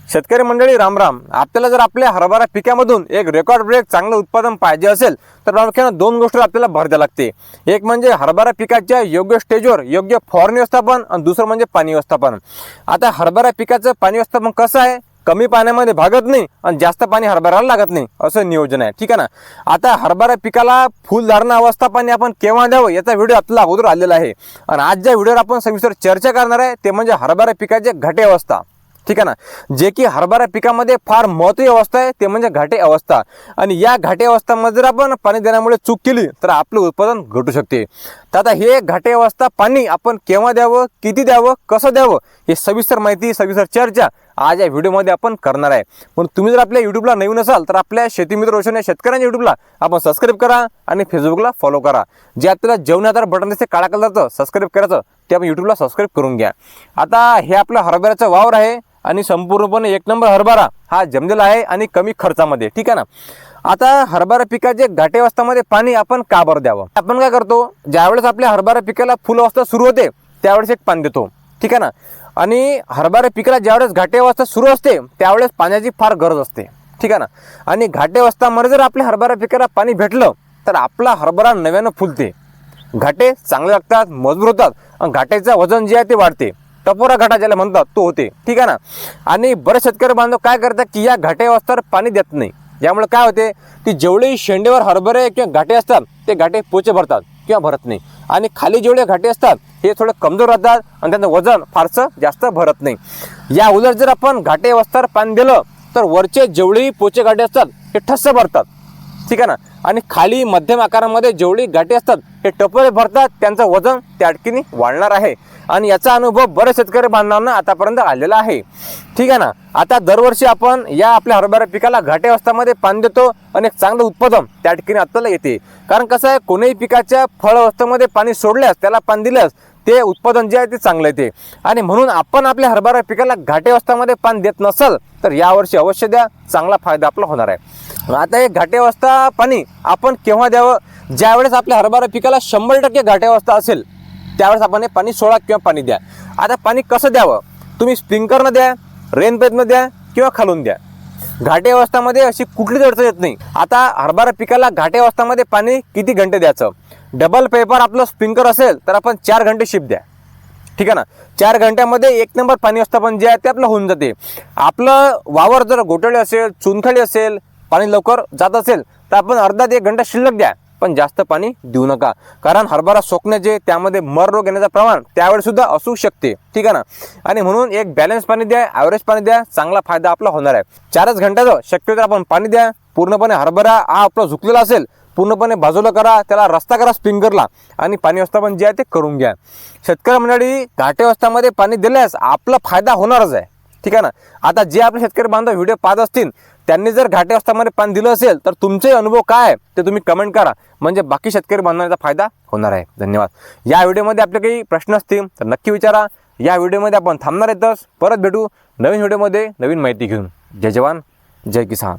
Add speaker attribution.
Speaker 1: शेतकरी मंडळी राम राम. आपल्याला जर आपल्या हरभरा पिकामधून एक रेकॉर्ड ब्रेक चांगलं उत्पादन पाहिजे असेल तर प्रामुख्याने दोन गोष्टीवर आपल्याला भर द्यावी लागते. एक म्हणजे हरभरा पिकाच्या योग्य स्टेजवर योग्य फवारणी व्यवस्थापन आणि दुसरं म्हणजे पाणी व्यवस्थापन. आता हरभरा पिकाचं पाणी व्यवस्थापन कसं आहे, कमी पाण्यामध्ये भागत नाही आणि जास्त पाणी हरभऱ्याला लागत नाही असं नियोजन आहे. ठीक आहे ना. आता हरभरा पिकाला फुलधारणा अवस्था पाणी आपण केव्हा द्यावं याचा व्हिडिओ आपल्याला अगोदर आलेला आहे आणि आज ज्या व्हिडिओवर आपण सविस्तर चर्चा करणार आहे ते म्हणजे हरभरा पिकाची घाटे अवस्था. ठीक आहे ना. जे की हरभरा पिकामध्ये फार महत्त्वाची अवस्था आहे ते म्हणजे घाटे अवस्था. आणि या घाटे अवस्थामध्ये जर आपण पाणी देण्यामुळे चूक केली तर आपलं उत्पादन घटू शकते. तर आता हे घाटे अवस्था पाणी आपण केव्हा द्यावं, किती द्यावं, कसं द्यावं हे सविस्तर माहिती, सविस्तर चर्चा आज या व्हिडिओमध्ये आपण करणार आहे. म्हणून तुम्ही जर आपल्या युट्यूबला नवीन असाल तर आपल्या शेतीमित्र रोशन या शेतकऱ्यांच्या युट्यूबला आपण सबस्क्राईब करा आणि फेसबुकला फॉलो करा. जे आपल्याला जेवणाचं बटन दिसते काळा कलरचं सबस्क्राईब करायचं ते आपण युट्यूबला सबस्क्राईब करून घ्या. आता हे आपलं हरभऱ्याचं वावर आहे आणि संपूर्णपणे एक नंबर हरभरा हा जमलेला आहे आणि कमी खर्चामध्ये. ठीक आहे ना. आता हरभरा पिकाचे घाटे अवस्थामध्ये पाणी आपण का बरं द्यावं. आपण काय करतो, ज्यावेळेस आपल्या हरभरा पिकाला फुल अवस्था सुरू होते त्यावेळेस एक पाणी देतो. ठीक आहे ना. आणि हरभरा पिकाला ज्यावेळेस घाटे अवस्था सुरू असते त्यावेळेस पाण्याची फार गरज असते. ठीक आहे ना. आणि घाटे अवस्थामध्ये जर आपल्या हरभरा पिकाला पाणी भेटलं तर आपला हरभरा नव्यानं फुलते, घाटे चांगले लागतात, मजबूत होतात आणि घाट्याचं वजन जे आहे ते वाढते. टपोरा घाटा ज्याला म्हणतात तो होते. ठीक आहे ना. आणि बरेच शेतकरी बांधव काय करतात की या घाटे अवस्थेवर पाणी देत नाही. यामुळे काय होते की जेवढे शेंडेवर हरभरे किंवा घाटे असतात ते घाटे पोचे भरतात किंवा भरत नाही. आणि खाली जेवढे घाटे असतात हे थोडे कमजोर राहतात आणि त्यांचं वजन फारसं जास्त भरत नाही. या उलट जर आपण घाटे अवस्थेवर पाणी दिलं तर वरचे जेवढेही पोचे घाटे असतात हे ठस्स भरतात. ठीक आहे ना. आणि खाली मध्यम आकारामध्ये जेवढी घाटे असतात हे टपोरे भरतात, त्यांचं वजन त्या ठिकाणी वाढणार आहे. आणि याचा अनुभव बरेच शेतकरी बांधवांना आतापर्यंत आलेला आहे. ठीक आहे ना. आता दरवर्षी आपण या आपल्या हरभरा पिकाला घाटे अवस्थामध्ये पाणी देतो आणि एक चांगलं उत्पादन त्या ठिकाणी आपल्याला येते. कारण कसं आहे, कोणीही पिकाच्या फळ अवस्थेमध्ये पाणी सोडल्यास, त्याला पाणी दिल्यास ते उत्पादन जे आहे ते चांगलं येते. आणि म्हणून आपण आपल्या हरभरा पिकाला घाटे अवस्थामध्ये पाणी देत नसाल तर यावर्षी अवश्य द्या, चांगला फायदा आपला होणार आहे. आता हे घाटे अवस्था पाणी आपण केव्हा द्यावं, ज्यावेळेस आपल्या हरभरा पिकाला 100% घाटे अवस्था असेल त्यावेळेस आपण हे पाणी सोडा किंवा पाणी द्या. आता पाणी कसं द्यावं, तुम्ही स्प्रिंकलनं द्या, रेन पाईपनं द्या किंवा खालून द्या. घाटे अवस्थामध्ये अशी कुठलीच अडचण येत नाही. आता हरभरा पिकाला घाटे अवस्थामध्ये पाणी किती घंटे द्यायचं, डबल पेपर आपलं स्प्रिंकर असेल तर आपण 4 घंटे शिप द्या. ठीक आहे ना. 4 घंट्यामध्ये एक नंबर पाणी व्यवस्थापन जे आहे ते आपलं होऊन जाते. आपलं वावर जर गोठवले असेल, चुनखडी असेल, पाणी लवकर जात असेल तर आपण अर्धा ते 1 घंटा शिल्लक द्या, पण जास्त पाणी देऊ नका. कारण हरभरा सोकण्याचे त्यामध्ये मर रोग येण्याचं प्रमाण त्यावेळेस सुद्धा असू शकते. ठीक आहे ना. आणि म्हणून एक बॅलन्स पाणी द्या, ॲव्हरेज पाणी द्या, चांगला फायदा आपला होणार आहे. 4च घंट्याचं शक्यतो आपण पाणी द्या. पूर्णपणे हरभरा हा आपला झुकलेला असेल पूर्णपणे बाजूला करा, त्याला रस्ता करा स्प्रिंकलरला आणि पाणी व्यवस्थापन जे आहे ते करून घ्या. शेतकरी मंडळी, घाटे अवस्थामध्ये पाणी दिल्यास आपला फायदा होणारच आहे. ठीक आहे ना. आता जे आपले शेतकरी बांधव व्हिडिओ पाहत असतील त्यांनी जर घाटे अवस्थामध्ये पाणी दिलं असेल तर तुमचे अनुभव काय आहे ते तुम्ही कमेंट करा, म्हणजे बाकी शेतकरी बांधवांचा फायदा होणार आहे. धन्यवाद. या व्हिडिओमध्ये आपले काही प्रश्न असतील तर नक्की विचारा. या व्हिडिओमध्ये आपण थांबणार आहेतच, परत भेटू नवीन व्हिडिओमध्ये नवीन माहिती घेऊन. जय जवान, जय किसान.